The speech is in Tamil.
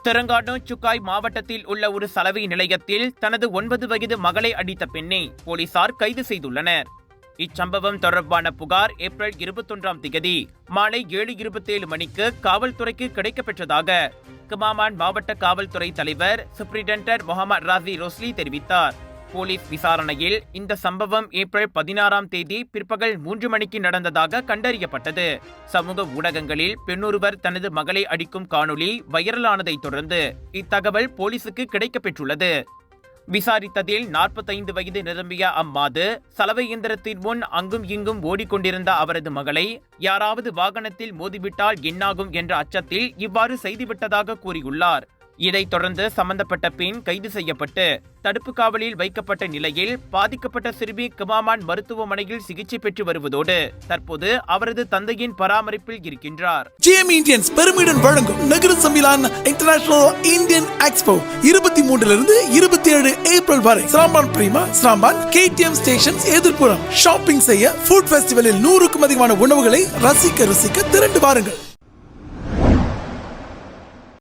தெலங்கானா சுக்காய் மாவட்டத்தில் உள்ள ஒரு சலவை நிலையத்தில் தனது 9 வயது மகளை அடித்த பெண்ணை போலீசார் கைது செய்துள்ளனர். இச்சம்பவம் தொடர்பான புகார் ஏப்ரல் 21ஆம் தேதி மாலை 7:27 மணிக்கு காவல்துறைக்கு கிடைக்கப்பெற்றதாக கமாமான் மாவட்ட காவல்துறை தலைவர் சூப்பரிண்டென்டன்ட் முகமது ராசி ரோஸ்லி தெரிவித்தார். போலீஸ் விசாரணையில் இந்த சம்பவம் ஏப்ரல் 16ஆம் தேதி பிற்பகல் 3 மணிக்கு நடந்ததாக கண்டறியப்பட்டது. சமூக ஊடகங்களில் பெண்ணொருவர் தனது மகளை அடிக்கும் காணொளி வைரலானதை தொடர்ந்து இத்தகவல் போலீசுக்கு கிடைக்கப்பெற்றுள்ளது. விசாரித்ததில் 45 வயது நிரம்பிய அம்மாது சலவை இயந்திரத்தின் முன் அங்கும் இங்கும் ஓடிக்கொண்டிருந்த அவரது மகளை யாராவது வாகனத்தில் மோதிவிட்டால் என்னாகும் என்ற அச்சத்தில் இவ்வாறு செய்துவிட்டதாக கூறியுள்ளார். இதைத் தொடர்ந்து சம்பந்தப்பட்ட பெண் கைது செய்யப்பட்டு தடுப்பு காவலில் வைக்கப்பட்ட நிலையில் பாதிக்கப்பட்ட சிறுமி கமாமான் மருத்துவமனையில் சிகிச்சை பெற்று வருவதோடு தற்போது அவரது தந்தையின் பராமரிப்பில் இருக்கின்றார். ஜிஎம் இந்தியன்ஸ் பெருமையுடன் வழங்கும் Nagar Sammilan International Indian Expo 23 27 April வரை Seremban Prima Seremban KTM stations எதிர்ப்புறம் ஷாப்பிங் செய்ய ஃபுட் ஃபெஸ்டிவலில் 100க்கும் அதிகமான உணவுகளை ரசிக்க திரண்டு வாருங்கள்.